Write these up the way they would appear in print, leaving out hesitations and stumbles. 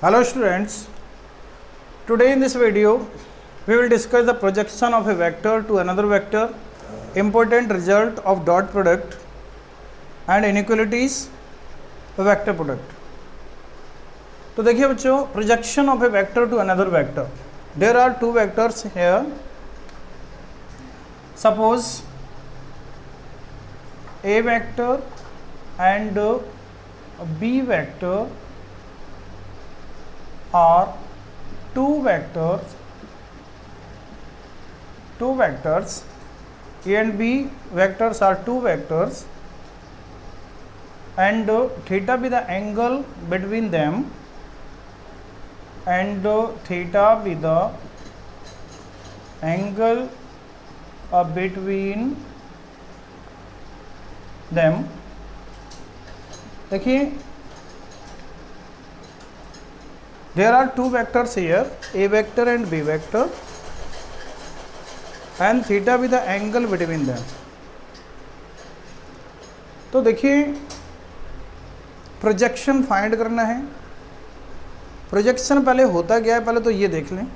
Hello students, today in this video we will discuss the projection of a vector to another vector, important result of dot product and inequalities of vector product. तो देखिए बच्चों, projection of a vector to another vector. There are two vectors here. Suppose a vector and b vector are two vectors a and b vectors are two vectors and theta be the angle between them and theta be the angle between them. देखिए, there are two vectors here, a vector and b vector, and theta be the angle between them. तो देखिए, projection find करना है. Projection पहले होता क्या है, पहले तो ये देख लें.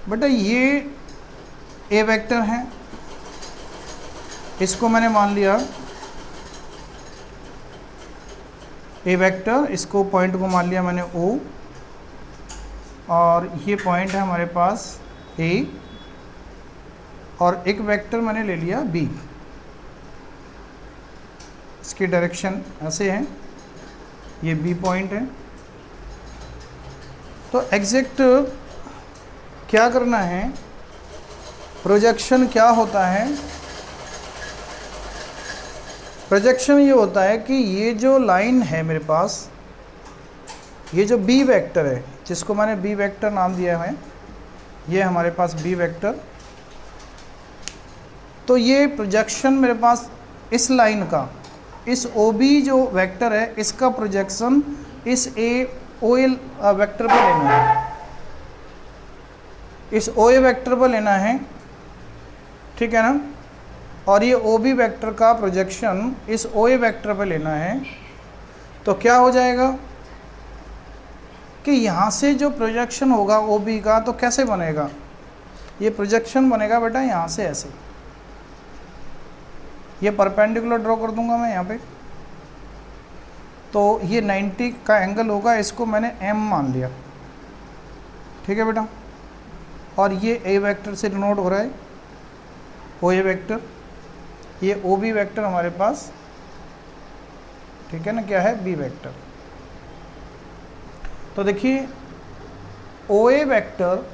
बेटा ये ए वेक्टर है, इसको मैंने मान लिया ए वेक्टर, इसको पॉइंट को मान लिया मैंने ओ, और ये पॉइंट है हमारे पास ए, और एक वेक्टर मैंने ले लिया बी. इसकी डायरेक्शन ऐसे है, ये बी पॉइंट है. तो एग्जैक्ट क्या करना है, प्रोजेक्शन क्या होता है. प्रोजेक्शन ये होता है कि ये जो लाइन है मेरे पास, ये जो बी वेक्टर है, जिसको मैंने बी वेक्टर नाम दिया है, ये हमारे पास बी वेक्टर. तो ये प्रोजेक्शन मेरे पास इस लाइन का, इस ओ बी जो वेक्टर है, इसका प्रोजेक्शन इस ए ओ ए वेक्टर पर लेना है, इस ओ ए वेक्टर पर लेना है, ठीक है ना. और ये ओ बी वेक्टर का प्रोजेक्शन इस ओ ए वेक्टर पर लेना है. तो क्या हो जाएगा कि यहाँ से जो प्रोजेक्शन होगा ओ बी का, तो कैसे बनेगा, ये प्रोजेक्शन बनेगा बेटा यहाँ से ऐसे. ये परपेंडिकुलर ड्रॉ कर दूंगा मैं यहाँ पे. तो ये 90 का एंगल होगा, इसको मैंने एम मान लिया, ठीक है बेटा. और ये ए वेक्टर से डिनोट हो रहा है, ओ ए वेक्टर. ये ओ बी वेक्टर हमारे पास, ठीक है ना, क्या है, बी वेक्टर. तो देखिए ओ ए वेक्टर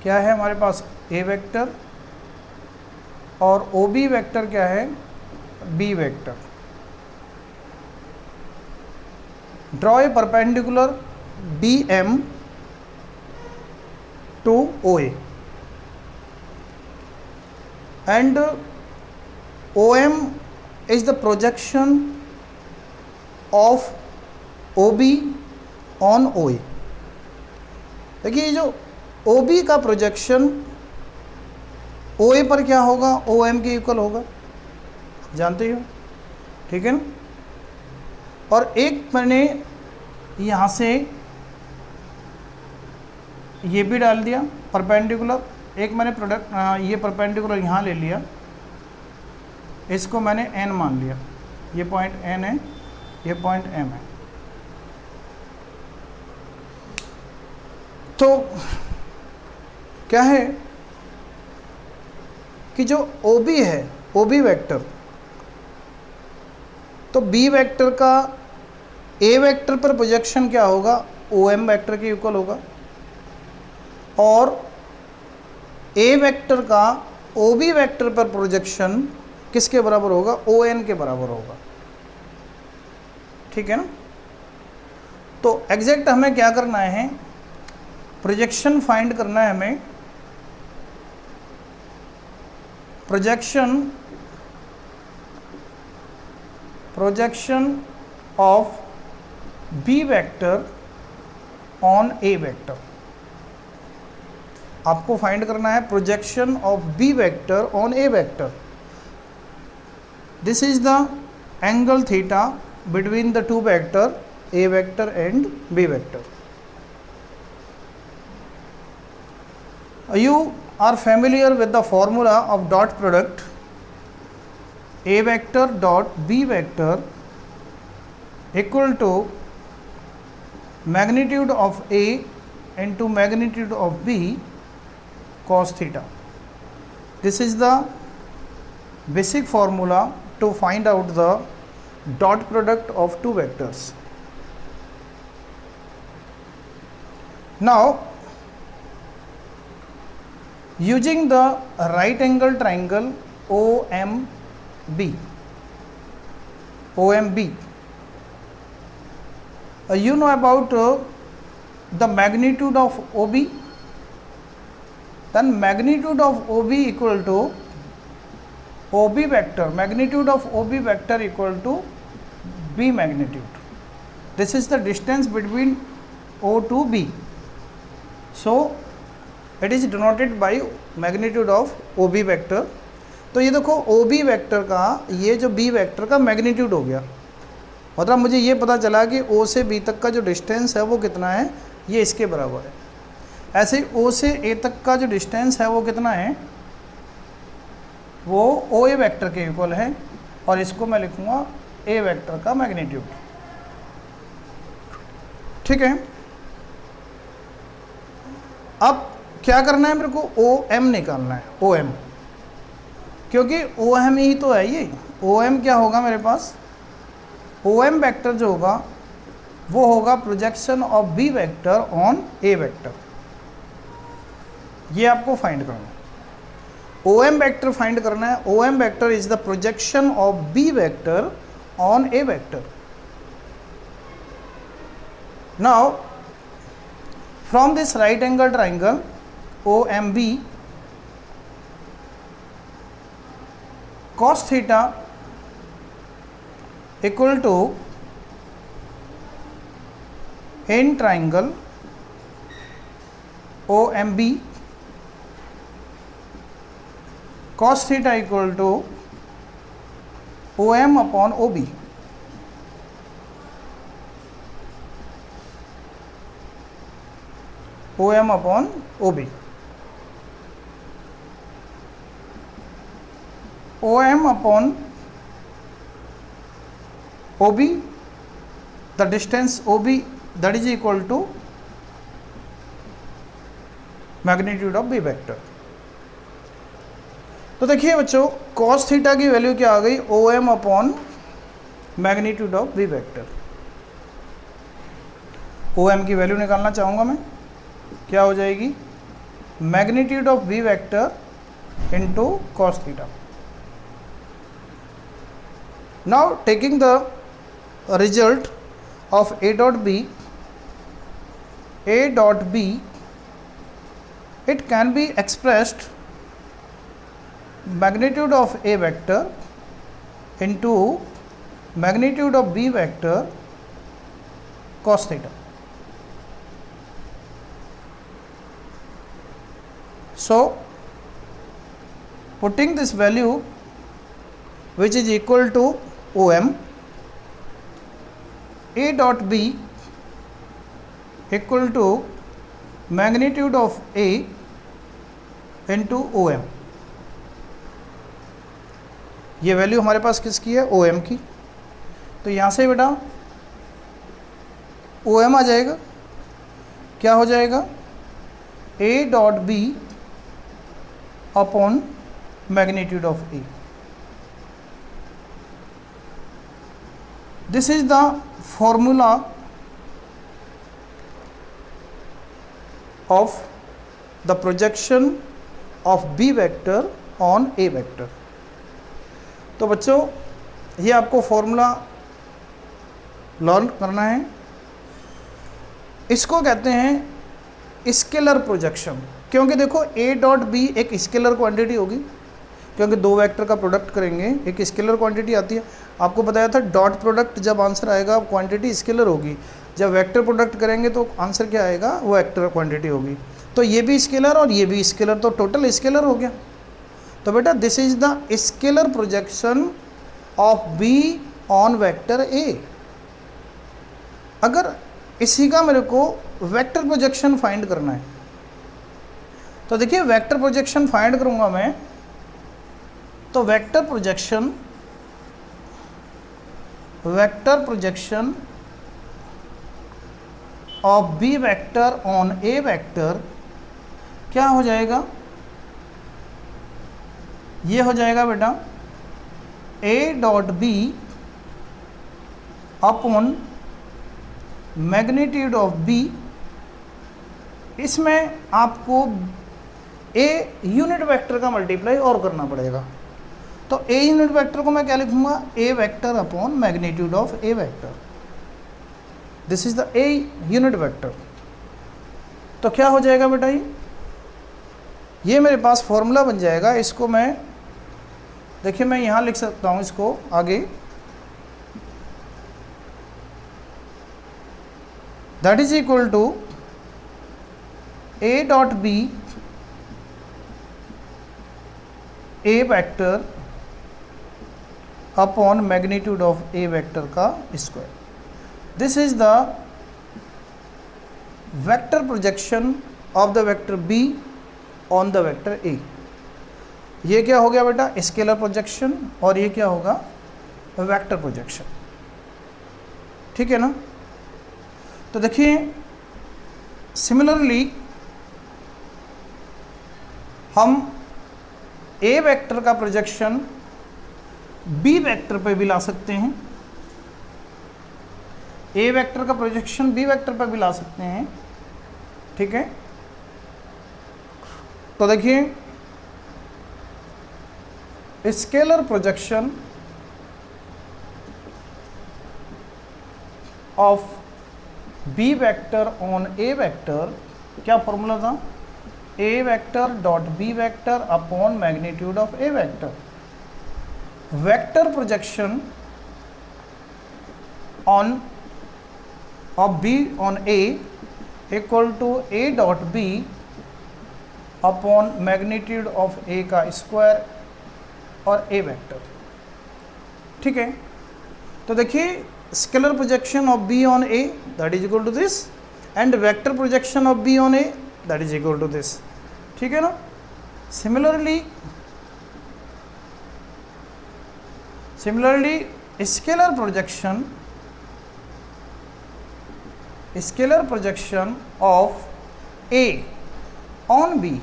क्या है हमारे पास, ए वेक्टर, और ओ बी वेक्टर क्या है, b vector. Draw a perpendicular B M to O A and OM is the projection of OB on OA. देखिए ये जो OB का प्रोजेक्शन OA पर क्या होगा, OM के इक्वल होगा, जानते हो, ठीक है ना. और एक मैंने यहाँ से ये भी डाल दिया परपेंडिकुलर, एक मैंने प्रोडक्ट ये परपेंडिकुलर यहाँ ले लिया, इसको मैंने n मान लिया. ये पॉइंट n है, ये पॉइंट m है. तो क्या है कि जो OB है, OB वेक्टर, तो B वेक्टर का A वेक्टर पर प्रोजेक्शन क्या होगा, OM वेक्टर के इक्वल होगा, और ए वेक्टर का ओ बी वेक्टर पर प्रोजेक्शन किसके बराबर होगा, ओ एन के बराबर होगा, ठीक है ना. तो एग्जैक्ट हमें क्या करना है, प्रोजेक्शन फाइंड करना है हमें. Projection of B vector on A vector. आपको फाइंड करना है projection of B vector on A vector. This is the angle theta between the two vector A vector and B vector. You are familiar with the formula of dot product A vector dot B vector equal to magnitude of A into magnitude of B cos theta. This is the basic formula to find out the dot product of two vectors. Now, using the right angle triangle OMB, you know about the magnitude of OB. Then magnitude of OB equal to OB vector, magnitude of OB vector equal to B magnitude. This is the distance between O to B. So it is denoted by magnitude of OB vector. तो ये देखो OB vector का ये जो B vector का magnitude हो गया, मतलब मुझे ये पता चला कि O से B तक का जो डिस्टेंस है वो कितना है, ये इसके बराबर है। ऐसे ही O से A तक का जो डिस्टेंस है वो कितना है, वो OA वेक्टर के इक्वल है, और इसको मैं लिखूंगा A वेक्टर का मैग्नीट्यूड। ठीक है, अब क्या करना है, मेरे को OM निकालना है, OM, क्योंकि OM ही तो है ये। OM क्या होगा मेरे पास, OM वेक्टर जो होगा वो होगा projection of B vector on A vector. ये आपको फाइंड करना है, OM वेक्टर फाइंड करना है। OM vector is the projection of B vector on A vector. Now from this right angle triangle OMB, cos theta equal to in triangle OMB, cos theta equal to OM upon OB. OM upon OB. OM upon OB, the distance OB, that is equal to magnitude of B vector. तो देखिए बच्चों, cos theta की value क्या आ गई, OM upon magnitude of B vector. OM की value निकालना चाहूँगा मैं, क्या हो जाएगी, magnitude of B vector into cos theta. Now taking the result of A dot B, it can be expressed magnitude of A vector into magnitude of B vector cos theta. So putting this value, which is equal to OM, A dot B equal to magnitude of A into OM। ये value हमारे पास किसकी है, OM की। तो यहाँ से बेटा OM आ जाएगा, क्या हो जाएगा, A dot B upon magnitude of A। This is the formula of the projection of B vector on A vector। तो बच्चों ये आपको फॉर्मूला लर्न करना है। इसको कहते हैं स्केलर प्रोजेक्शन, क्योंकि देखो A डॉट B एक स्केलर क्वांटिटी होगी, क्योंकि दो वेक्टर का प्रोडक्ट करेंगे, एक स्केलर क्वांटिटी आती है। आपको बताया था डॉट प्रोडक्ट जब आंसर आएगा क्वांटिटी स्केलर होगी, जब वेक्टर प्रोडक्ट करेंगे तो आंसर क्या आएगा, वो वेक्टर क्वांटिटी होगी। तो ये भी स्केलर और ये भी स्केलर, तो टोटल स्केलर हो गया। तो बेटा this is the scalar projection of B on vector A. अगर इसी का मेरे को वेक्टर प्रोजेक्शन फाइंड करना है, तो देखिए वेक्टर प्रोजेक्शन फाइंड करूंगा मैं, तो vector projection of B vector on A vector क्या हो जाएगा, ये हो जाएगा बेटा a dot B upon magnitude of b. इसमें आपको ए यूनिट वेक्टर का मल्टीप्लाई और करना पड़ेगा, तो ए यूनिट वेक्टर को मैं क्या लिखूंगा, A vector upon magnitude of A vector, this is the A unit vector. तो क्या हो जाएगा बेटा, ये मेरे पास फॉर्मूला बन जाएगा। इसको मैं देखिए मैं यहाँ लिख सकता हूँ इसको आगे, that is equal to A dot B A vector upon magnitude of A vector का square. This is the vector projection of the vector B on the vector A. ये क्या हो गया बेटा, स्केलर प्रोजेक्शन, और ये क्या होगा, वेक्टर प्रोजेक्शन। ठीक है ना। तो देखिए सिमिलरली हम ए वेक्टर का प्रोजेक्शन बी वेक्टर पे भी ला सकते हैं, ए वेक्टर का प्रोजेक्शन बी वेक्टर पे भी ला सकते हैं। ठीक है, तो देखिए scalar projection of B vector on A vector, क्या फॉर्मूला था, A vector dot B vector upon magnitude of A vector. Vector projection on of B on A equal to A dot B upon magnitude of A का square और ए vector. ठीक है, तो देखिए scalar projection of B on A that is equal to this and vector projection of B on A that is equal to this. ठीक है ना। Similarly scalar projection of A on B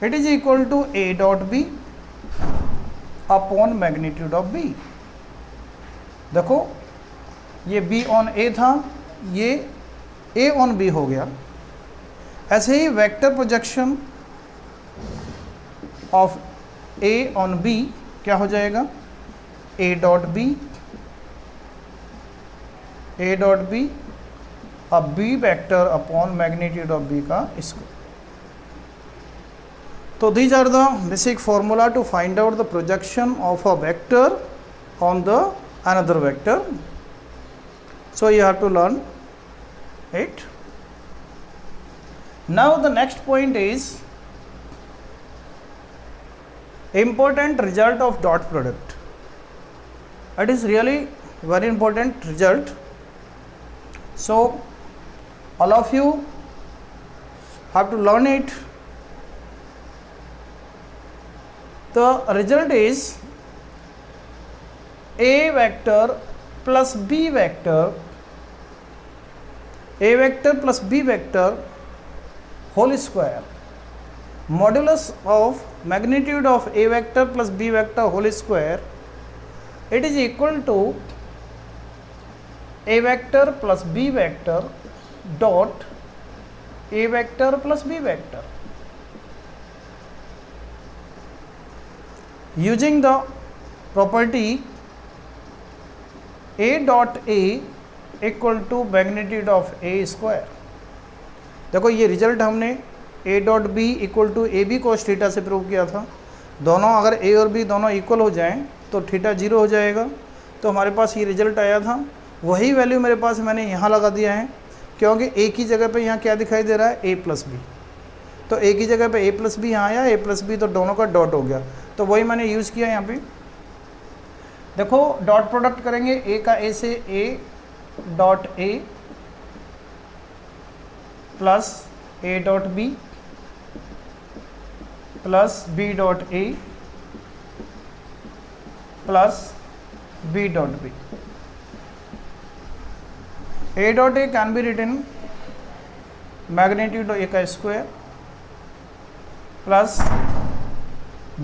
it is equal to A dot B upon magnitude of B. देखो ये B on ए था, ये ए on B हो गया। ऐसे ही vector projection of A on B क्या हो जाएगा, ए डॉट बी अब B vector upon magnitude of B का स्क्वायर। तो these are the basic formula to find out the projection of a vector on the another vector. So you have to learn it. Now the next point is important result of dot product. It is really very important result. So all of you have to learn it. The result is a vector plus b vector whole square modulus of magnitude of a vector plus b vector whole square, it is equal to a vector plus b vector dot a vector plus b vector. Using the property a dot a equal to magnitude of A square. देखो ये result हमने A dot B equal to A B cos theta से prove किया था। दोनों अगर ए और B दोनों इक्वल हो जाएं तो थीटा 0 हो जाएगा। तो हमारे पास ये रिजल्ट आया था, वही वैल्यू मेरे पास मैंने यहाँ लगा दिया है, क्योंकि ए की जगह पे यहाँ क्या दिखाई दे रहा है, ए प्लस बी। तो ए की जगह पे ए प्लस बी यहाँ आया, ए प्लस बी, तो दोनों का डॉट हो गया, तो वही मैंने यूज़ किया यहाँ पे। देखो डॉट प्रोडक्ट करेंगे, ए का ए से ए dot A plus A dot B plus B dot A plus B dot B. A dot A can be written magnitude of A का square plus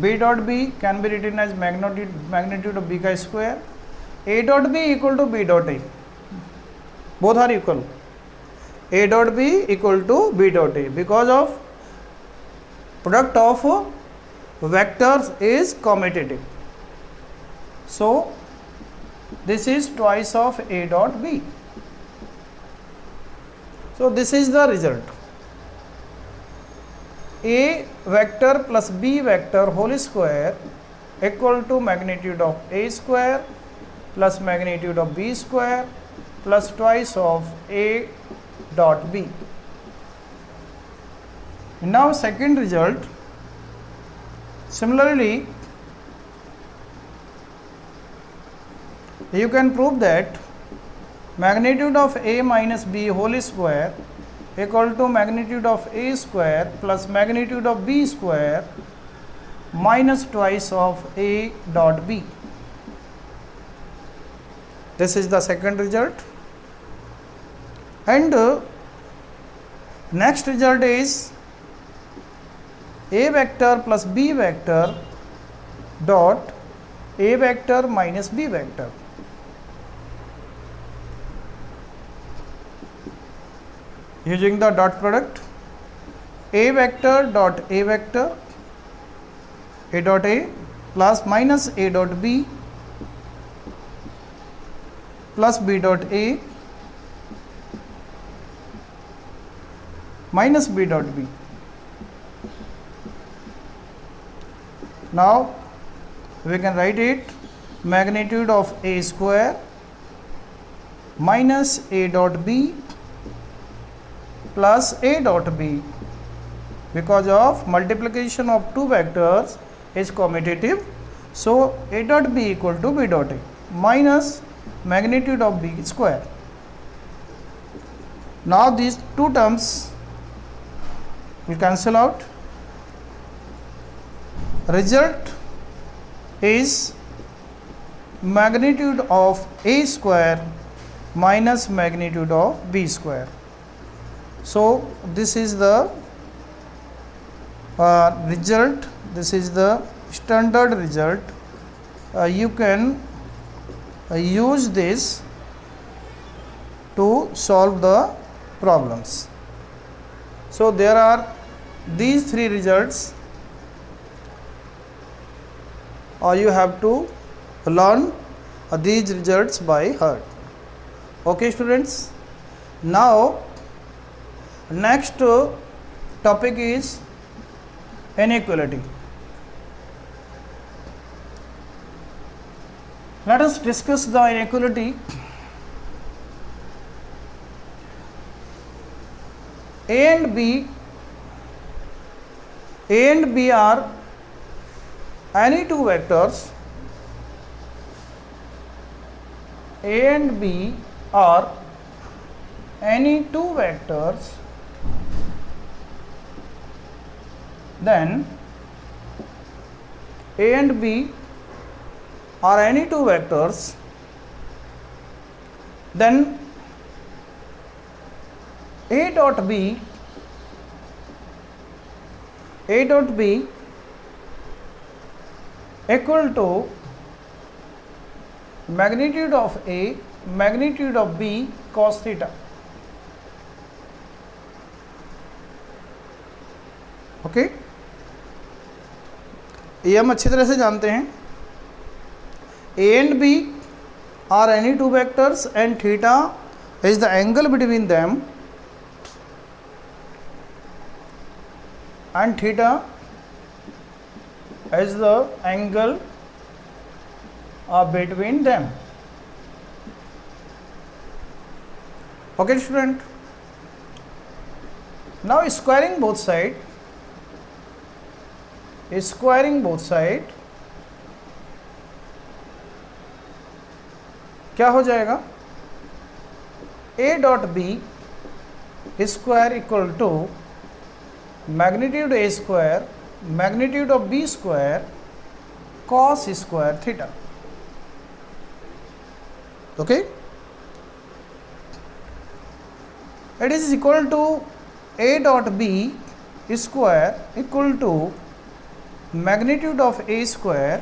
B dot B can be written as magnitude of B का square. A dot B equal to B dot A. Both are equal. A dot B equal to B dot A because of product of vectors is commutative. So this is twice of A dot B. So this is the result. A vector plus B vector whole square equal to magnitude of A square plus magnitude of B square plus twice of A dot B. Now second result, similarly you can prove that magnitude of A minus B whole square equal to magnitude of A square plus magnitude of B square minus twice of A dot B. This is the second result. And next result is A vector plus B vector dot A vector minus B vector. Using the dot product, A vector dot A vector, A dot A plus minus A dot B plus B dot A minus B dot B. Now we can write it magnitude of A square minus A dot B plus A dot B, because of multiplication of two vectors is commutative. So A dot B equal to B dot A minus magnitude of B square. Now these two terms will cancel out. Result is magnitude of A square minus magnitude of B square. So this is the result. This is the standard result. You can use this to solve the problems. So there are these three results. You have to learn these results by heart. Okay, students. Now next topic is inequality. Let us discuss the inequality. A and B are any two vectors. A and B are any two vectors. Then A and B are any two vectors, then A dot B equal to magnitude of A magnitude of B cos theta. Okay ये हम अच्छी तरह से जानते हैं. A and B are any two vectors and theta is the angle between them, and theta is the angle between them. Okay, student. Now squaring both sides. Squaring both side क्या हो जाएगा? A dot B square equal to magnitude A square magnitude of B square cos square theta. Okay, it is equal to a dot b square equal to magnitude of a square,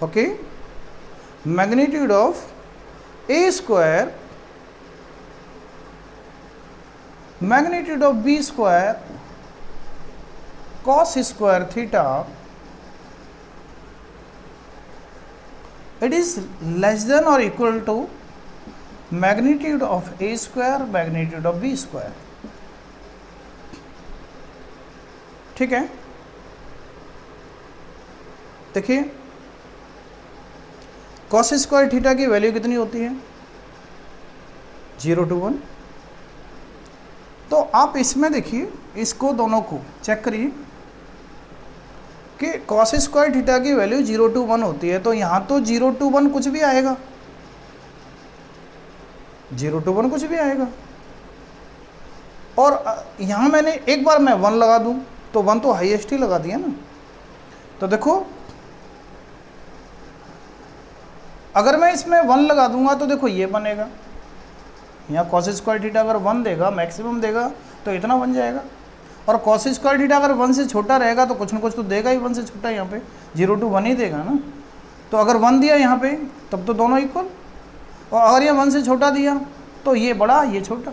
okay, magnitude of a square magnitude of b square cos square theta. It is less than or equal to magnitude of A square magnitude of B square. ठीक है, देखिए cos square theta की value कितनी होती है 0 to 1। तो आप इसमें देखिए, इसको दोनों को चेक करिए कि कॉस स्क्वायर थीटा की वैल्यू 0 to 1 होती है, तो यहाँ तो 0 to 1 कुछ भी आएगा, 0 to 1 कुछ भी आएगा। और यहाँ मैंने एक बार मैं 1 लगा दूँ तो 1 तो हाईएस्ट ही लगा दिया ना। तो देखो अगर मैं इसमें 1 लगा दूंगा तो देखो ये बनेगा, यहाँ कॉस स्क्वायर थीटा अगर 1 देगा, मैक्सिमम देगा तो इतना बन जाएगा। और कॉस स्क्वायर थीटा अगर 1 से छोटा रहेगा तो कुछ ना कुछ तो देगा ही 1 से छोटा, यहाँ पे 0 to 1 ही देगा ना। तो अगर 1 दिया यहाँ पे तब तो दोनों इक्वल, और अगर ये 1 से छोटा दिया तो ये बड़ा ये छोटा।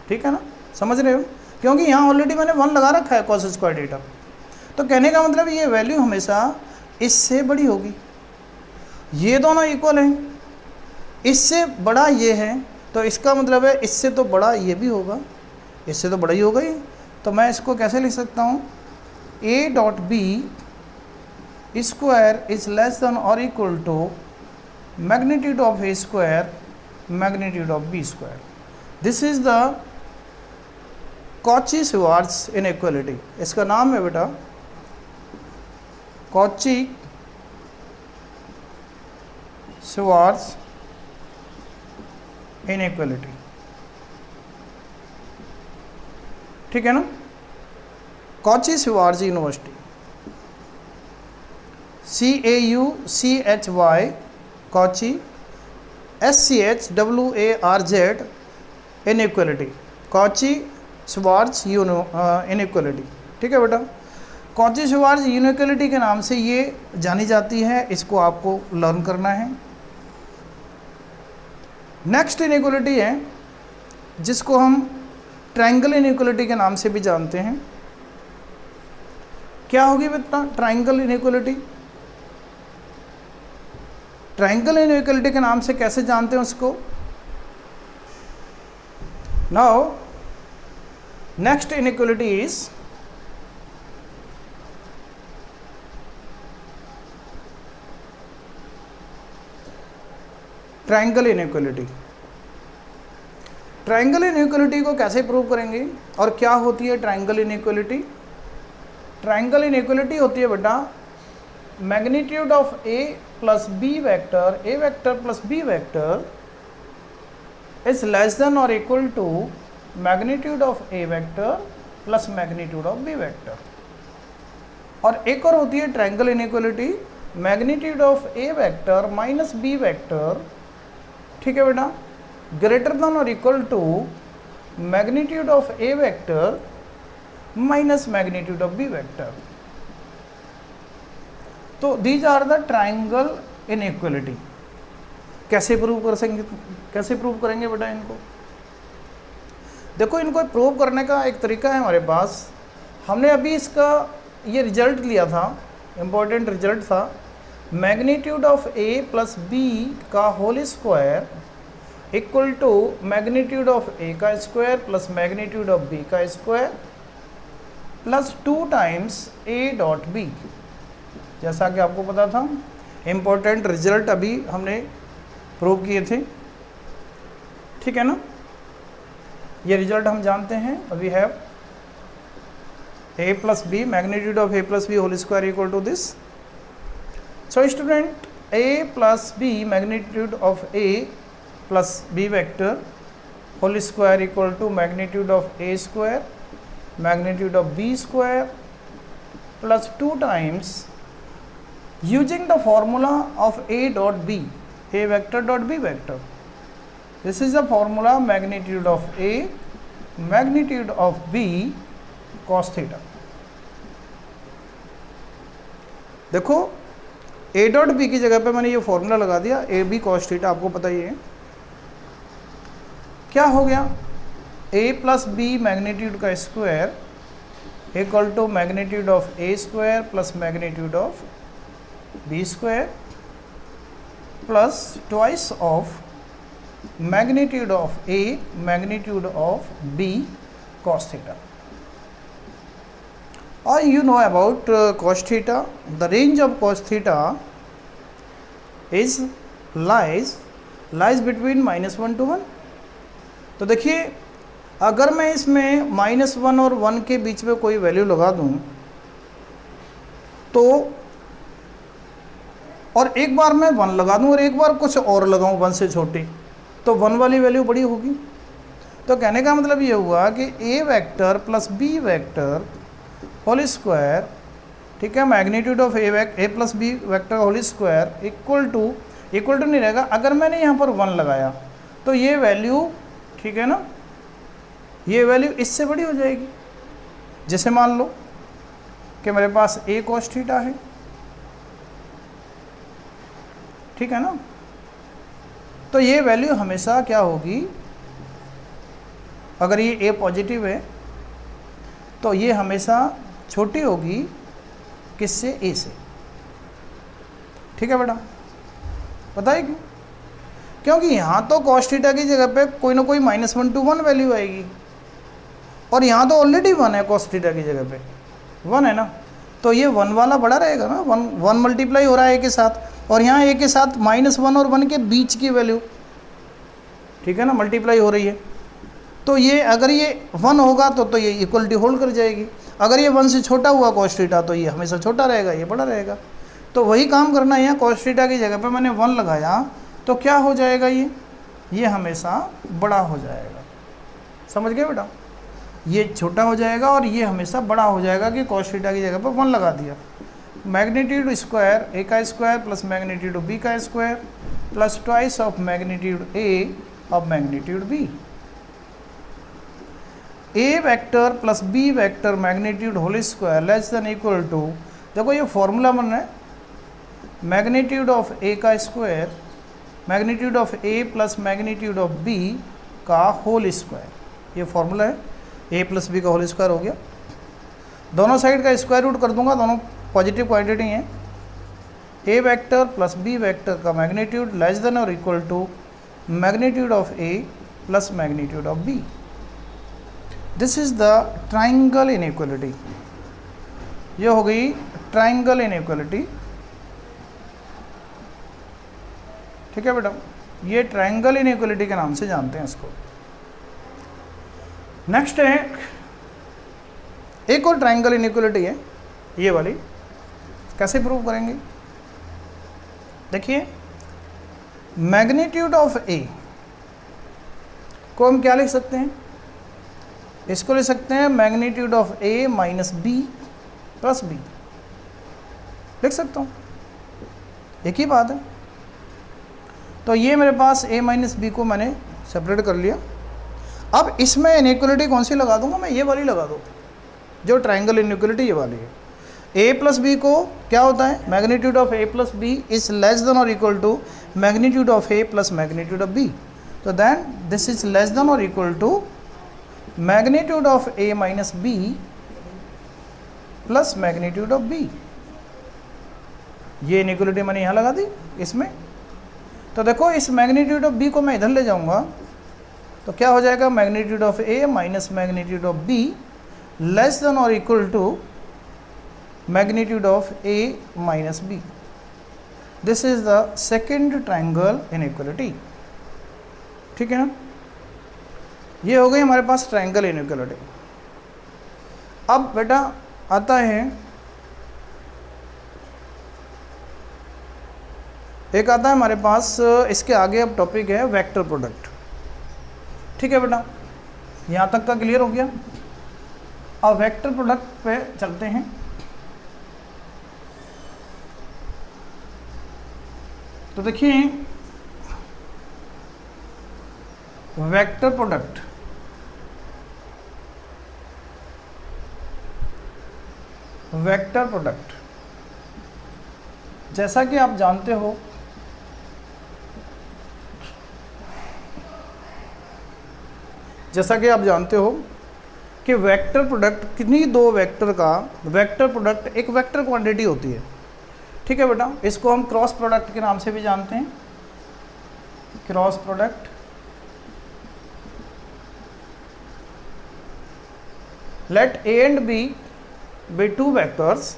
ठीक है ना, समझ रहे हो, क्योंकि यहाँ ऑलरेडी मैंने 1 लगा रखा है कॉस स्क्वायर थीटा। तो कहने का मतलब ये वैल्यू हमेशा इससे बड़ी होगी। ये दोनों इक्वल हैं, इससे बड़ा ये है, तो इसका मतलब है इससे तो बड़ा ये भी होगा, इससे तो बड़ा ही होगा ही। तो मैं इसको कैसे लिख सकता हूँ, A dot B square is less than और equal to magnitude of A square magnitude of B square. This is the Cauchy Schwarz inequality. इसका नाम है बेटा कॉची-श्वार्ट्ज इनइक्वालिटी। ठीक है ना, Cauchy Schwarz university, CAUCHY Cauchy SCHWARZ inequality, Cauchy Schwarz inequality. ठीक है बेटा, कॉची-श्वार्ट्ज इनइक्वालिटी के नाम से ये जानी जाती है, इसको आपको लर्न करना है। नेक्स्ट इनइक्वालिटी है जिसको हम ट्रायंगल इनइक्वालिटी के नाम से भी जानते हैं। क्या होगी बेटा ट्रायंगल इनइक्वालिटी? ट्रायंगल इनइक्वालिटी के नाम से कैसे जानते हैं उसको? Now next inequality is triangle inequality. Triangle inequality को कैसे प्रूव करेंगे और क्या होती है ट्रायंगल इनइक्वालिटी? ट्रायंगल इनइक्वालिटी होती है बेटा magnitude of A plus B vector, A vector plus B vector is less than और equal to magnitude of A vector plus magnitude of B vector. और एक और होती है triangle inequality magnitude of A vector minus B vector, ठीक है बेटा, greater than और equal to magnitude of A vector minus magnitude of B vector. तो these are the triangle inequality. कैसे प्रूव कर सकेंगे, कैसे प्रूव करेंगे बेटा इनको? देखो इनको प्रूव करने का एक तरीका है हमारे पास। हमने अभी इसका ये रिजल्ट लिया था, इम्पोर्टेंट रिजल्ट था, magnitude of A plus B का whole square equal to magnitude of A का square plus magnitude of B का square plus 2 times A dot B. जैसा कि आपको पता था, इम्पोर्टेंट रिजल्ट अभी हमने प्रूव किए थे। ठीक है ना, ये रिजल्ट हम जानते हैं। We have a plus B magnitude of a plus B whole square equal to this. So student a plus b, magnitude of a plus b vector whole square equal to magnitude of a square magnitude of b square plus 2 times using the formula of a dot b, a vector dot b vector. This is the formula magnitude of a magnitude of b cos theta. देखो a dot b की जगह पे मैंने ये formula लगा दिया, A B cos theta, आपको पता ही है क्या हो गया, a प्लस बी मैग्नीट्यूड का square equal to magnitude of A square plus magnitude of B square plus twice of magnitude of A magnitude of B cos theta. Or you know about cos theta. The range of cos theta is lies between -1 to 1. तो देखिए अगर मैं इसमें -1 और 1 के बीच में कोई value लगा दूं तो, और एक बार मैं 1 लगा दूं और एक बार कुछ और लगाऊं 1 से छोटी, तो 1 वाली वैल्यू बड़ी होगी। तो कहने का मतलब ये हुआ कि a vector plus b vector whole square, ठीक है, magnitude of a plus b vector whole square equal to नहीं रहेगा। अगर मैंने यहाँ पर 1 लगाया तो ये वैल्यू, ठीक है ना, ये वैल्यू इससे बड़ी हो जाएगी। जैसे मान लो कि मेरे पास a cos थीटा है, ठीक है ना, तो ये वैल्यू हमेशा क्या होगी, अगर ये a पॉजिटिव है तो ये हमेशा छोटी होगी किससे, a से, ठीक है बेटा। पता है क्यों? क्योंकि यहाँ तो cos थीटा की जगह पे कोई ना कोई -1 to 1 वैल्यू आएगी और यहाँ तो ऑलरेडी 1 है, cos थीटा की जगह पे 1 है ना, तो ये 1 वाला बड़ा रहेगा ना, 1 मल्टीप्लाई हो रहा है a के साथ, और यहाँ a के साथ -1 और 1 के बीच की वैल्यू, ठीक है ना, मल्टीप्लाई हो रही है। तो ये अगर ये 1 होगा तो ये इक्वलिटी होल्ड कर जाएगी। अगर ये 1 से छोटा हुआ cos थीटा तो ये हमेशा छोटा रहेगा, ये बड़ा रहेगा। तो वही काम करना है, यहाँ cos थीटा की जगह पे मैंने 1 लगाया तो क्या हो जाएगा, ये हमेशा बड़ा हो जाएगा। समझ गए बेटा? ये छोटा हो जाएगा और ये हमेशा बड़ा हो जाएगा कि cos थीटा की जगह पे 1 लगा दिया। मैग्नीट्यूड स्क्वायर a का स्क्वायर प्लस मैग्नीट्यूड b का square plus twice of magnitude a of magnitude b। a vector plus b vector magnitude whole square less than equal to, देखो ये फॉर्मूला बन रहा है, मैग्नीट्यूड ऑफ a का square magnitude of a plus magnitude of b का whole square, ये formula है, a plus b का होल स्क्वायर हो गया। दोनों साइड का स्क्वायर रूट कर दूंगा, दोनों पॉजिटिव क्वांटिटी है। a vector plus b vector का मैग्नीट्यूड लेस देन और equal to magnitude of a plus magnitude of b। This is the triangle inequality, ये हो गई ट्राइंगल इनइक्वालिटी, ठीक है बेटा, ये ट्राइंगल इनइक्वालिटी के नाम से जानते हैं इसको। नेक्स्ट है एक और ट्राइंगल इनइक्वालिटी है, ये वाली, कैसे प्रूव करेंगे? देखिए मैग्नीट्यूड ऑफ a को हम क्या लिख सकते हैं, इसको लिख सकते हैं magnitude of a minus b plus b, लिख सकता हूँ, एक ही बात है। तो ये मेरे पास a माइनस b को मैंने सेपरेट कर लिया। अब इसमें इनइक्वालिटी कौन सी लगा दूंगा, मैं ये वाली लगा दूँ, जो ट्राइंगल इनइक्वालिटी ये वाली है। a प्लस बी को क्या होता है, magnitude of a plus B is less than और equal to magnitude of a plus magnitude of b। तो then this is less than और equal to magnitude of a minus b plus magnitude of b। ये inequality मैंने यहाँ लगा दी इसमें। तो देखो इस मैग्नीट्यूड ऑफ b को मैं इधर ले जाऊँगा तो क्या हो जाएगा, magnitude of a minus magnitude of b less than और equal to magnitude of a minus b. This is the second triangle inequality, ठीक है ना। ये हो गई हमारे पास ट्राइंगल इनइक्वालिटी। अब बेटा आता है एक आता है हमारे पास, इसके आगे अब टॉपिक है वेक्टर प्रोडक्ट। ठीक है बेटा, यहाँ तक का क्लियर हो गया। अब वेक्टर प्रोडक्ट पे चलते हैं। तो देखिए वेक्टर प्रोडक्ट, वेक्टर प्रोडक्ट जैसा कि आप जानते हो कि वेक्टर प्रोडक्ट किन्हीं दो वेक्टर का वेक्टर प्रोडक्ट एक वेक्टर क्वांटिटी होती है। ठीक है बेटा, इसको हम क्रॉस प्रोडक्ट के नाम से भी जानते हैं, cross product. Let A and B be two vectors,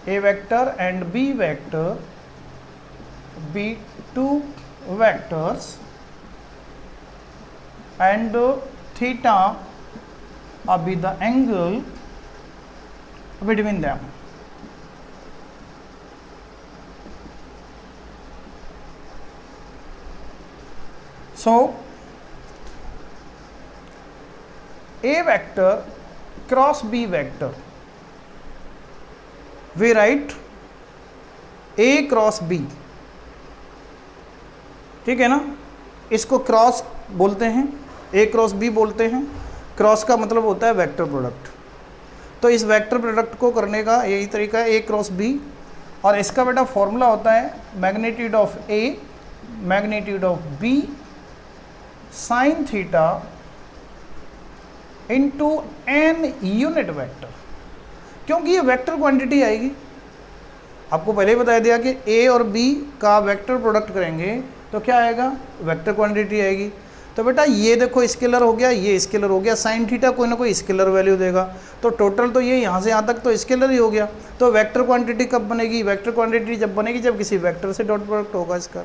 a vector and b vector be two vectors and theta be the angle between them. So a vector cross B vector, we write A cross B. ठीक है ना, इसको cross बोलते हैं, ए cross B बोलते हैं। Cross का मतलब होता है वेक्टर प्रोडक्ट। तो इस वेक्टर प्रोडक्ट को करने का यही तरीका है, ए क्रॉस बी। और इसका बेटा फॉर्मूला होता है magnitude of A magnitude of B sine theta into N unit vector. क्योंकि ये वेक्टर क्वांटिटी आएगी, आपको पहले ही बता दिया कि ए और बी का वेक्टर प्रोडक्ट करेंगे तो क्या आएगा, वेक्टर क्वांटिटी आएगी। तो बेटा ये देखो स्केलर हो गया, ये स्केलर हो गया, साइन थीटा कोई ना कोई स्केलर वैल्यू देगा। तो टोटल तो ये यहाँ से यहाँ तक तो स्केलर ही हो गया। तो वेक्टर क्वांटिटी कब बनेगी, वेक्टर क्वांटिटी जब बनेगी जब किसी वेक्टर से डॉट प्रोडक्ट होगा इसका।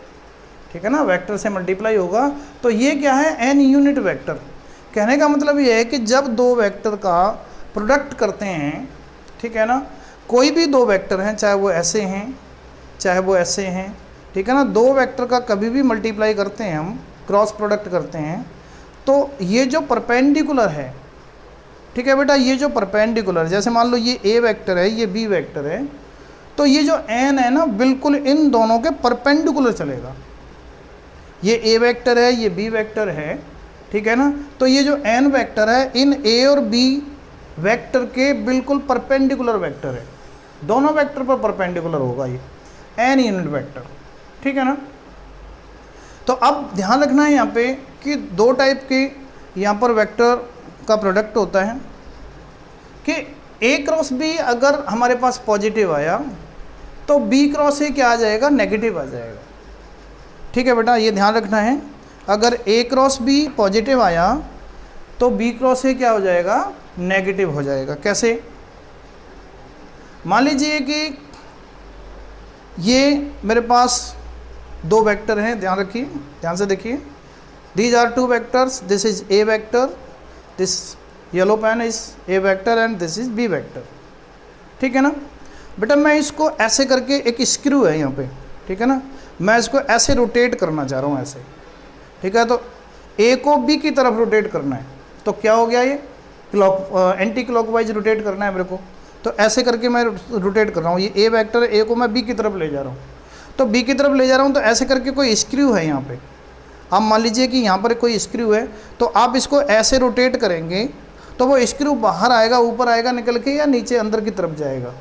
ठीक है ना, वेक्टर से मल्टीप्लाई होगा। तो ये क्या है, एन यूनिट वेक्टर। कहने का मतलब ये है कि जब दो वेक्टर का प्रोडक्ट करते हैं, ठीक है ना, कोई भी दो वेक्टर हैं, चाहे वो ऐसे हैं चाहे वो ऐसे हैं, ठीक है ना, दो वेक्टर का कभी भी मल्टीप्लाई करते हैं हम, क्रॉस प्रोडक्ट करते हैं, तो ये जो परपेंडिकुलर है, ठीक है बेटा, ये जो परपेंडिकुलर, जैसे मान लो ये ए वेक्टर है, ये बी वेक्टर है, तो ये जो एन है ना बिल्कुल इन दोनों के परपेंडिकुलर चलेगा। ये ए वेक्टर है, ये बी वेक्टर है, ठीक है ना, तो ये जो एन वेक्टर है इन ए और बी वेक्टर के बिल्कुल परपेंडिकुलर वेक्टर है, दोनों वेक्टर पर परपेंडिकुलर होगा ये एन यूनिट वेक्टर। ठीक है ना, तो अब ध्यान रखना है यहाँ पे कि दो टाइप के यहाँ पर वेक्टर का प्रोडक्ट होता है कि ए क्रॉस बी अगर हमारे पास पॉजिटिव आया तो बी क्रॉस ए क्या आ जाएगा, नेगेटिव आ जाएगा। ठीक है बेटा, ये ध्यान रखना है, अगर ए क्रॉस बी पॉजिटिव आया तो बी क्रॉस ए क्या हो जाएगा, नेगेटिव हो जाएगा। कैसे, मान लीजिए कि ये मेरे पास दो वेक्टर हैं, ध्यान रखिए, ध्यान से देखिए, these are two vectors, this is A vector, this yellow pen is A vector and this is B vector. ठीक है ना बेटा, मैं इसको ऐसे करके, एक स्क्रू है यहाँ पे, ठीक है ना, मैं इसको ऐसे रोटेट करना चाह रहा हूँ ऐसे। ठीक है, तो ए को बी की तरफ रोटेट करना है, तो क्या हो गया, ये एंटी क्लॉकवाइज रोटेट करना है मेरे को, तो ऐसे करके मैं रोटेट कर रहा हूँ। ये ए वेक्टर, ए को मैं बी की तरफ ले जा रहा हूँ, तो बी की तरफ ले जा रहा हूँ, तो ऐसे करके कोई स्क्रू है यहाँ पे, आप मान लीजिए कि यहाँ पर कोई स्क्रू है, तो आप इसको ऐसे रोटेट करेंगे तो वो स्क्रू बाहर आएगा, ऊपर आएगा निकल के, या नीचे अंदर की तरफ जाएगा।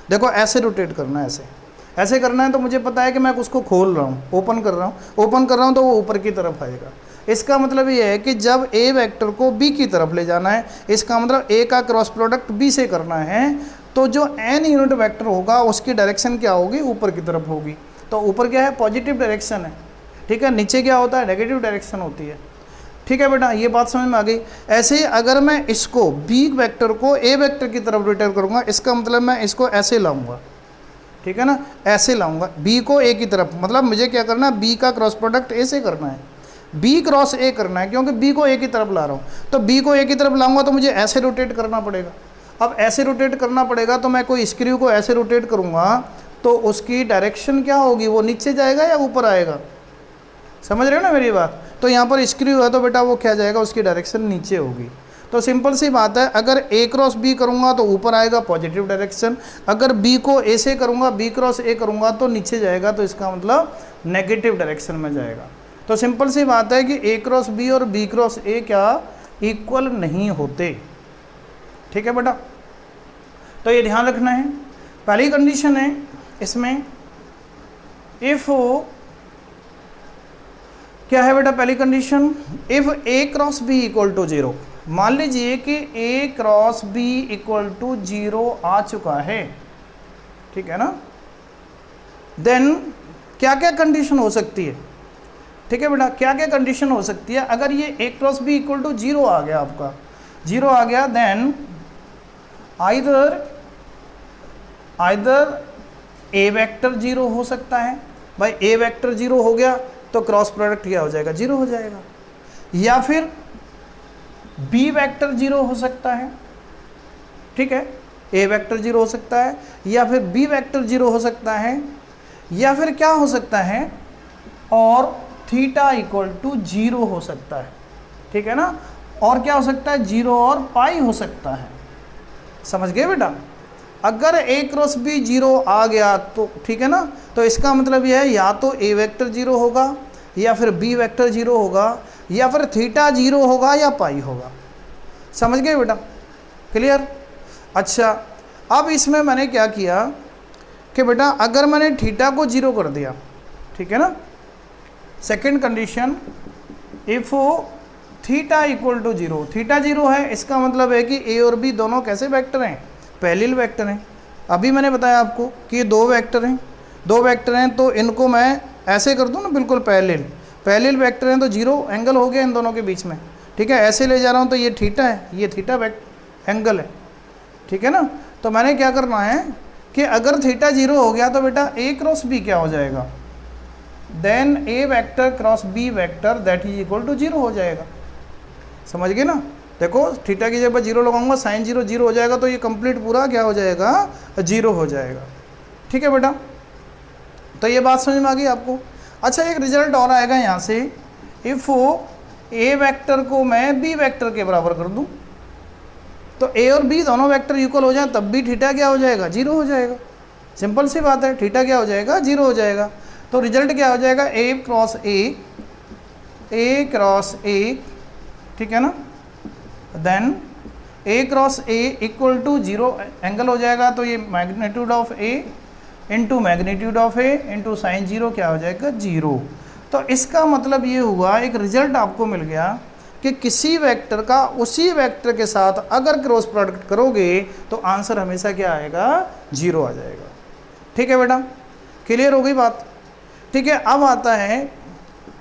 देखो ऐसे रोटेट करना है, ऐसे ऐसे करना है, तो मुझे पता है कि मैं उसको खोल रहा हूँ, ओपन कर रहा हूँ, तो वो ऊपर की तरफ आएगा। इसका मतलब ये है कि जब ए वेक्टर को बी की तरफ ले जाना है, इसका मतलब ए का क्रॉस प्रोडक्ट बी से करना है, तो जो एन यूनिट वेक्टर होगा उसकी डायरेक्शन क्या होगी, ऊपर की तरफ होगी। तो ऊपर क्या है, पॉजिटिव डायरेक्शन है, ठीक है, नीचे क्या होता है, नेगेटिव डायरेक्शन होती है। ठीक है बेटा, ये बात समझ में आ गई। ऐसे ही अगर मैं इसको बी वेक्टर को ए वेक्टर की तरफ रोटेट करूँगा, इसका मतलब मैं इसको ऐसे लाऊंगा, ठीक है ना, ऐसे लाऊंगा बी को ए की तरफ, मतलब मुझे क्या करना है, बी का क्रॉस प्रोडक्ट ए से करना है, बी क्रॉस ए करना है, क्योंकि बी को ए की तरफ ला रहा हूँ। तो बी को ए की तरफ लाऊंगा तो मुझे ऐसे रोटेट करना पड़ेगा। अब ऐसे रोटेट करना पड़ेगा तो मैं कोई स्क्रू को ऐसे रोटेट करूँगा तो उसकी डायरेक्शन क्या होगी, वो नीचे जाएगा या ऊपर आएगा, समझ रहे हो ना मेरी बात। तो यहाँ पर स्क्रू है तो बेटा वो क्या जाएगा, उसकी डायरेक्शन नीचे होगी। तो सिंपल सी बात है, अगर ए क्रॉस बी करूँगा तो ऊपर आएगा पॉजिटिव डायरेक्शन, अगर बी को ए से करूँगा, बी क्रॉस ए करूँगा तो नीचे जाएगा, तो इसका मतलब नेगेटिव डायरेक्शन में जाएगा। तो सिंपल सी बात है कि ए क्रॉस बी और बी क्रॉस ए क्या इक्वल नहीं होते, ठीक है बेटा। तो ये ध्यान रखना है। पहली कंडीशन है इसमें, इफ क्या है बेटा पहली condition, if A cross B equal to 0। मान लीजिए कि A cross B equal to 0 आ चुका है, ठीक है ना। देन क्या क्या कंडीशन हो सकती है, ठीक है बेटा, क्या क्या कंडीशन हो सकती है। अगर ये ए क्रॉस बी इक्वल टू 0 आ गया, आपका 0 आ गया, देन आइदर ए वेक्टर 0 हो सकता है। भाई ए वेक्टर 0 हो गया तो क्रॉस प्रोडक्ट क्या हो जाएगा, 0 हो जाएगा। या फिर बी वेक्टर 0 हो सकता है, ठीक है, ए वेक्टर 0 हो सकता है, या फिर बी वेक्टर 0 हो सकता है, या फिर क्या हो सकता है, और थीटा इक्वल टू 0 हो सकता है, ठीक है ना। और क्या हो सकता है, 0 और पाई हो सकता है। समझ गए बेटा। अगर ए क्रॉस बी 0 आ गया तो ठीक है ना, तो इसका मतलब यह है या तो ए वेक्टर 0 होगा, या फिर बी वेक्टर 0 होगा, या फिर थीटा 0 होगा, या पाई होगा। समझ गए बेटा, क्लियर। अच्छा, अब इसमें मैंने क्या किया कि बेटा अगर मैंने थीटा को 0 कर दिया, ठीक है ना, second condition, if theta equal to 0, theta 0 है, इसका मतलब है कि ए और बी दोनों कैसे वेक्टर हैं, पैरेलल वेक्टर हैं। अभी मैंने बताया आपको कि ये दो वेक्टर हैं, तो इनको मैं ऐसे कर दूँ ना, बिल्कुल पैरेलल वेक्टर हैं, तो 0 एंगल हो गया इन दोनों के बीच में, ठीक है। ऐसे ले जा रहा हूँ तो ये थीटा है, ये थीटा एंगल है, ठीक है ना। तो मैंने क्या करना है कि अगर थीटा 0 हो गया तो बेटा ए क्रॉस बी क्या हो जाएगा, then A vector cross B vector that is equal to 0 हो जाएगा। समझ गए ना। देखो थीटा की जगह 0 लगाऊंगा, साइन 0 0 हो जाएगा, तो ये कंप्लीट पूरा क्या हो जाएगा, 0 हो जाएगा, ठीक है बेटा। तो ये बात समझ में आ गई आपको। अच्छा, एक रिजल्ट और आएगा यहाँ से, इफ ए वेक्टर को मैं बी वेक्टर के बराबर कर दूँ, तो ए और बी दोनों वेक्टर इक्वल हो जाए, तब भी थीटा क्या हो जाएगा, 0 हो जाएगा। सिंपल सी बात है, थीटा क्या हो जाएगा, 0 हो जाएगा। तो रिजल्ट क्या हो जाएगा, ए क्रॉस ए, ठीक है ना, then A cross A equal to 0 angle हो जाएगा, तो ये magnitude of A into magnitude of A into sine 0 क्या हो जाएगा, 0। तो इसका मतलब ये हुआ, एक रिजल्ट आपको मिल गया कि किसी वेक्टर का उसी वेक्टर के साथ अगर क्रॉस प्रोडक्ट करोगे तो आंसर हमेशा क्या आएगा, 0 आ जाएगा। ठीक है बेटा, क्लियर हो गई बात। ठीक है, अब आता है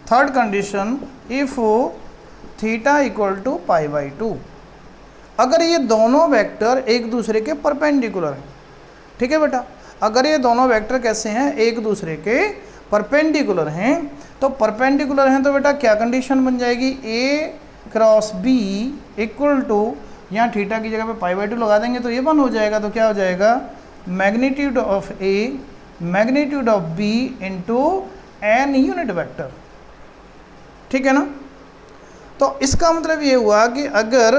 third condition, if theta equal to pi by 2। अगर ये दोनों वेक्टर एक दूसरे के परपेंडिकुलर हैं, ठीक है बेटा, अगर ये दोनों वेक्टर कैसे हैं, एक दूसरे के परपेंडिकुलर हैं, तो परपेंडिकुलर हैं तो बेटा क्या कंडीशन बन जाएगी, ए क्रॉस बी इक्वल टू, यहाँ थीटा की जगह पे पाई बाई 2 लगा देंगे तो ये 1 हो जाएगा, तो क्या हो जाएगा, magnitude of A magnitude of B into N unit vector. ठीक है ना। तो इसका मतलब ये हुआ कि अगर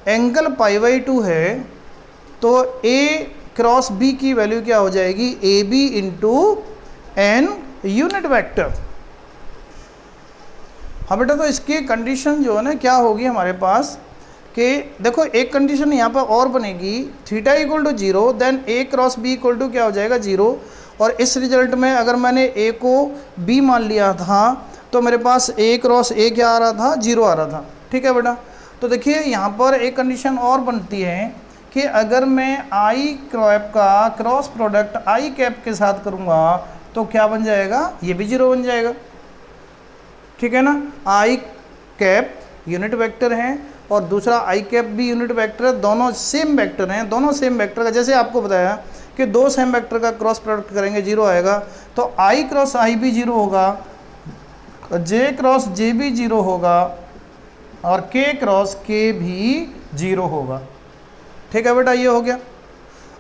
एंगल पाई बाई 2 है तो ए क्रॉस बी की वैल्यू क्या हो जाएगी, A B into N unit vector. हाँ बेटा, तो इसकी कंडीशन जो है ना क्या होगी हमारे पास, कि देखो एक कंडीशन यहाँ पर और बनेगी, theta equal to 0, then A cross B equal to क्या हो जाएगा, 0। और इस रिजल्ट में अगर मैंने ए को बी मान लिया था तो मेरे पास ए क्रॉस ए क्या आ रहा था, 0 आ रहा था। ठीक है बेटा, तो देखिए यहाँ पर एक कंडीशन और बनती है कि अगर मैं आई कैप का क्रॉस प्रोडक्ट आई कैप के साथ करूँगा तो क्या बन जाएगा, ये भी 0 बन जाएगा। ठीक है ना, आई कैप यूनिट वेक्टर हैं और दूसरा आई कैप भी यूनिट वेक्टर है, दोनों सेम वेक्टर हैं, दोनों सेम वेक्टर का, जैसे आपको बताया कि दो सेम वेक्टर का क्रॉस प्रोडक्ट करेंगे 0 आएगा, तो आई क्रॉस आई भी 0 होगा, जे क्रॉस जे भी 0 होगा और के क्रॉस के भी 0 होगा। ठीक है बेटा, ये हो गया।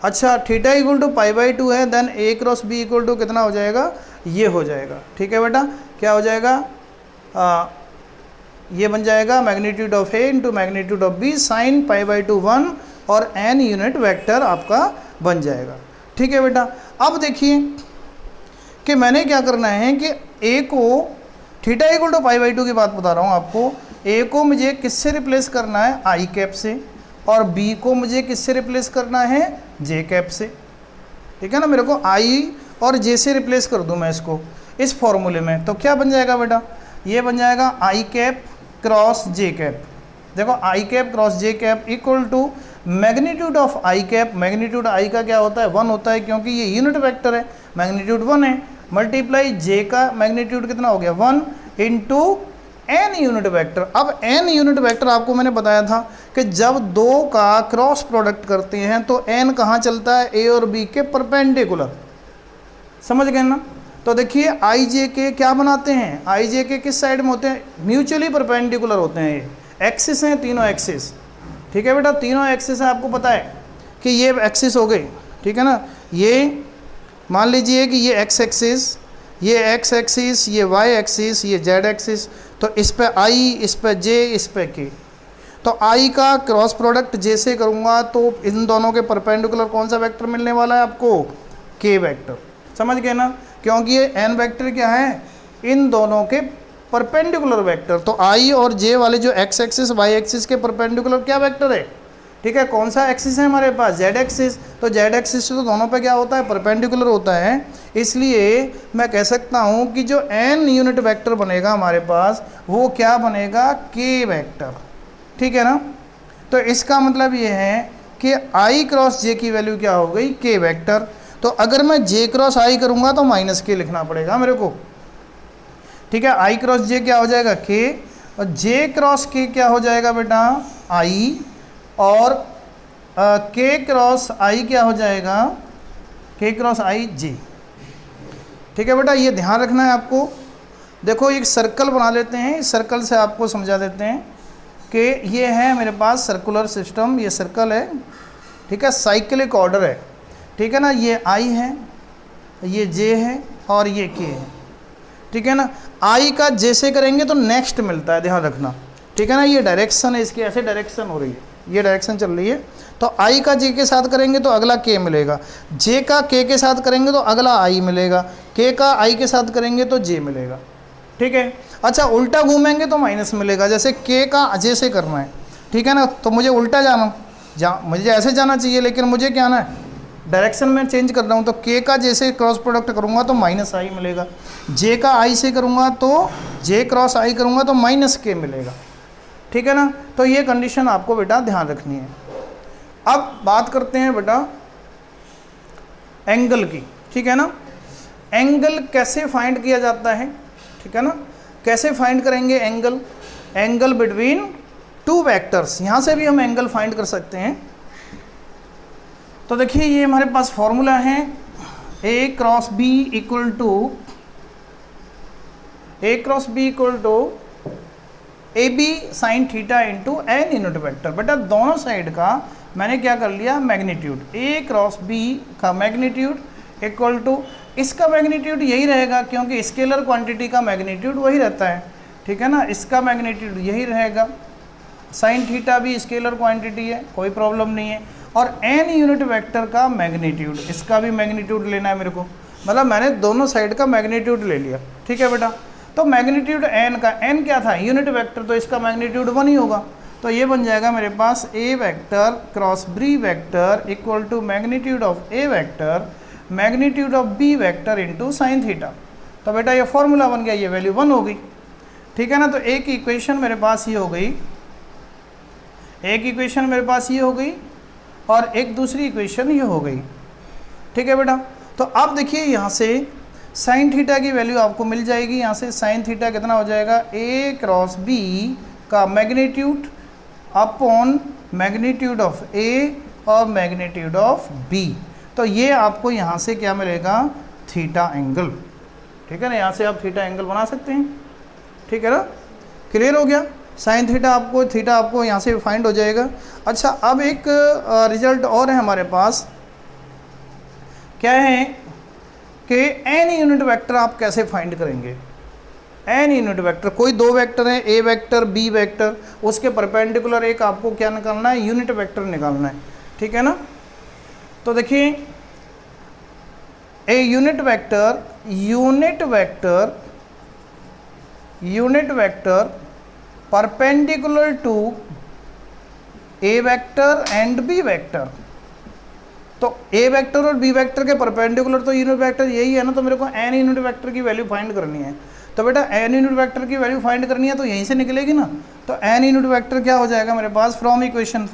अच्छा थीटा इक्वल टू π/2 है, then a cross b equal to कितना हो जाएगा, ये हो जाएगा। ठीक है बेटा, क्या हो जाएगा, ये बन जाएगा magnitude of a into magnitude of b sine π/2 1 और n यूनिट वेक्टर आपका बन जाएगा। ठीक है बेटा, अब देखिए कि मैंने क्या करना है कि a को थीटा इक्वल टू π/2 की बात बता रहा हूँ आपको, a को मुझे किससे रिप्लेस करना है, आई कैप से, और b को मुझे किससे रिप्लेस करना है, जे कैप से। ठीक है ना, मेरे को i और j से रिप्लेस कर दूँ मैं इसको इस फॉर्मूले में, तो क्या बन जाएगा बेटा, ये बन जाएगा I cap cross J cap. देखो I cap cross J cap equal to magnitude of I cap, magnitude I का क्या होता है, 1 होता है क्योंकि ये यूनिट वेक्टर है, मैग्नीट्यूड 1 है, मल्टीप्लाई जे का मैग्नीट्यूड कितना हो गया 1 इंटू एन यूनिट वेक्टर। अब एन यूनिट वेक्टर आपको मैंने बताया था कि जब दो का क्रॉस प्रोडक्ट करते हैं तो एन कहाँ चलता है, ए और बी के परपेंडिकुलर, समझ गए ना। तो देखिए आई जे के क्या बनाते हैं, आई जे के किस साइड में होते हैं, म्यूचुअली परपेंडिकुलर होते हैं, ये एक्सिस हैं तीनों एक्सिस। ठीक है बेटा, तीनों एक्सिस है, आपको पता है कि ये एक्सिस हो गई। ठीक है ना, ये मान लीजिए कि ये एक्स एक्सिस, ये एक्स एक्सिस, ये वाई एक्सिस, ये जेड एक्सिस, तो इस पे आई, इस पे जे, इस पे के। तो आई का क्रॉस प्रोडक्ट जे से करूँगा तो इन दोनों के परपेंडिकुलर कौन सा वेक्टर मिलने वाला है आपको, के वेक्टर, समझ गए ना, क्योंकि ये एन वेक्टर क्या है, इन दोनों के परपेंडिकुलर वेक्टर। तो आई और जे वाले जो एक्स एक्सिस वाई एक्सिस के परपेंडिकुलर क्या वेक्टर है, ठीक है, कौन सा एक्सिस है हमारे पास, जेड एक्सिस। तो जेड एक्सिस तो दोनों पे क्या होता है, परपेंडिकुलर होता है, इसलिए मैं कह सकता हूँ कि जो एन यूनिट वेक्टर बनेगा हमारे पास वो क्या बनेगा, के वेक्टर। ठीक है ना, तो इसका मतलब ये है कि आई क्रॉस जे की वैल्यू क्या हो गई, के वेक्टर। तो अगर मैं जे क्रॉस आई करूँगा तो माइनस के लिखना पड़ेगा मेरे को। ठीक है, आई क्रॉस जे क्या हो जाएगा, के, और जे क्रॉस के क्या हो जाएगा बेटा, आई, और के क्रॉस आई क्या हो जाएगा, के क्रॉस आई जे। ठीक है बेटा, ये ध्यान रखना है आपको। देखो एक सर्कल बना लेते हैं, इस सर्कल से आपको समझा देते हैं कि ये है मेरे पास सर्कुलर सिस्टम, ये सर्कल है। ठीक है, साइक्लिक ऑर्डर है। ठीक है ना, ये आई है, ये जे है और ये के है। ठीक है ना, आई का जे से करेंगे तो नेक्स्ट मिलता है, ध्यान रखना। ठीक है ना, ये डायरेक्शन है इसकी, ऐसे डायरेक्शन हो रही है, ये डायरेक्शन चल रही है। तो आई का जे के साथ करेंगे तो अगला के मिलेगा, जे का के साथ करेंगे तो अगला आई मिलेगा, के का आई के साथ करेंगे तो जे मिलेगा। ठीक है, अच्छा उल्टा घूमेंगे तो माइनस मिलेगा, जैसे के का जे से करना है। ठीक है ना, तो मुझे उल्टा जाना, मुझे ऐसे जाना चाहिए, लेकिन मुझे क्या आना है, डायरेक्शन में चेंज कर रहा हूँ। तो के का जे से क्रॉस प्रोडक्ट करूँगा तो माइनस आई मिलेगा, जे का आई से करूँगा तो जे क्रॉस आई करूँगा तो माइनस के मिलेगा। ठीक है ना, तो ये कंडीशन आपको बेटा ध्यान रखनी है। अब बात करते हैं बेटा एंगल की। ठीक है ना, एंगल कैसे फाइंड किया जाता है, ठीक है ना, कैसे फाइंड करेंगे angle, angle between two vectors, यहाँ से भी हम एंगल फाइंड कर सकते हैं। तो देखिए ये हमारे पास फॉर्मूला है, A cross B equal to A B sine theta into N unit vector. बेटा दोनों साइड का मैंने क्या कर लिया, मैग्नीट्यूड, ए क्रॉस बी का मैग्नीट्यूड इक्वल टू, इसका मैग्नीट्यूड यही रहेगा क्योंकि स्केलर क्वांटिटी का मैग्नीट्यूड वही रहता है। ठीक है ना, इसका मैग्नीट्यूड यही रहेगा, साइन थीटा भी स्केलर क्वांटिटी है, कोई प्रॉब्लम नहीं है। और एन यूनिट वेक्टर का मैग्नीट्यूड, इसका भी मैग्नीट्यूड लेना है मेरे को, मतलब मैंने दोनों साइड का मैग्नीट्यूड ले लिया। ठीक है बेटा, तो मैग्नीट्यूड एन का, एन क्या था, यूनिट वेक्टर, तो इसका मैग्नीट्यूड 1 ही होगा। तो ये बन जाएगा मेरे पास A vector cross B vector equal to magnitude of A vector magnitude of B vector into sine theta. तो बेटा ये फॉर्मूला बन गया, ये वैल्यू 1 हो गई। ठीक है ना, तो एक इक्वेशन मेरे पास ये हो गई, एक इक्वेशन मेरे पास ये हो गई और एक दूसरी इक्वेशन ये हो गई। ठीक है बेटा, तो अब देखिए यहाँ से साइन थीटा की वैल्यू आपको मिल जाएगी। यहाँ से साइन थीटा कितना हो जाएगा, ए क्रॉस बी का मैग्नीट्यूड अपॉन मैग्नीट्यूड ऑफ ए और मैग्नीट्यूड ऑफ बी। तो ये आपको यहाँ से क्या मिलेगा, थीटा एंगल। ठीक है ना, यहाँ से आप थीटा एंगल बना सकते हैं। ठीक है ना, क्लियर हो गया, साइन थीटा आपको यहाँ से फाइंड हो जाएगा। अच्छा अब एक रिजल्ट और है हमारे पास क्या है कि एन यूनिट वेक्टर आप कैसे फाइंड करेंगे। एन यूनिट वेक्टर, कोई दो वेक्टर है, ए वेक्टर बी वेक्टर, उसके परपेंडिकुलर एक आपको क्या निकालना है, यूनिट वेक्टर निकालना है, ठीक है ना। तो देखिए a unit vector perpendicular to A vector and B vector. तो ए वेक्टर और बी वेक्टर के परपेंडिकुलर तो यूनिट वेक्टर यही है ना, तो मेरे को एन यूनिट वेक्टर की वैल्यू फाइंड करनी है। तो बेटा एन यूनिट वेक्टर की वैल्यू फाइंड करनी है तो यहीं से निकलेगी ना। तो एन यूनिट वेक्टर क्या हो जाएगा मेरे पास, फ्रॉम इक्वेशन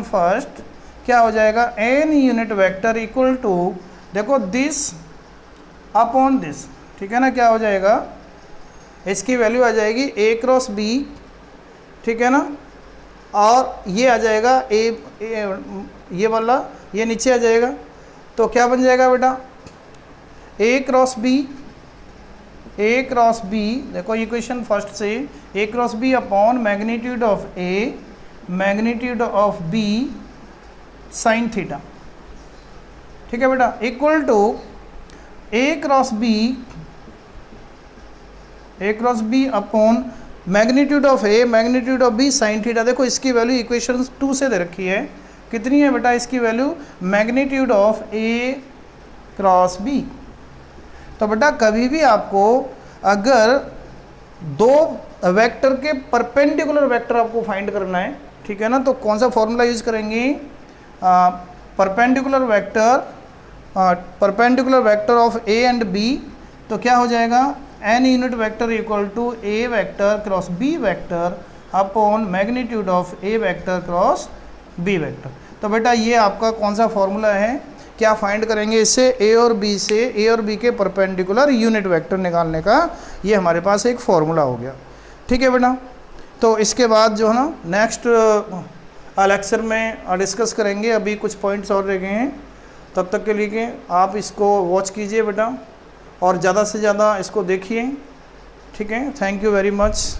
फर्स्ट क्या हो जाएगा, N unit vector equal to, देखो दिस अपॉन दिस, ठीक है ना। क्या हो जाएगा, इसकी वैल्यू आ जाएगी ए क्रॉस बी, ठीक है ना, और ये आ जाएगा ये वाला, ये नीचे आ जाएगा। तो क्या बन जाएगा बेटा, ए क्रॉस बी, देखो इक्वेशन फर्स्ट से A cross B upon magnitude of A magnitude of B sine theta, ठीक है बेटा, equal to A cross B upon magnitude of A magnitude of B sine theta. देखो इसकी value equation 2 से दे रखी है, कितनी है बेटा इसकी value, magnitude of A cross B. तो बेटा कभी भी आपको अगर दो वेक्टर के परपेंडिकुलर वेक्टर आपको फाइंड करना है, ठीक है ना, तो कौन सा फॉर्मूला यूज करेंगे, perpendicular vector of A and B. तो क्या हो जाएगा, N unit vector equal to A vector cross B vector upon magnitude of A vector cross B vector. तो बेटा ये आपका कौन सा फॉर्मूला है, क्या फाइंड करेंगे इससे, ए और बी के परपेंडिकुलर यूनिट वेक्टर निकालने का ये हमारे पास एक फॉर्मूला हो गया, ठीक है बेटा। तो इसके बाद जो है ना नेक्स्ट लेक्चर में डिस्कस करेंगे, अभी कुछ पॉइंट्स और रह गए हैं, तब तक के लिए आप इसको वॉच कीजिए बेटा और ज़्यादा से ज़्यादा इसको देखिए, ठीक है। Thank you very much.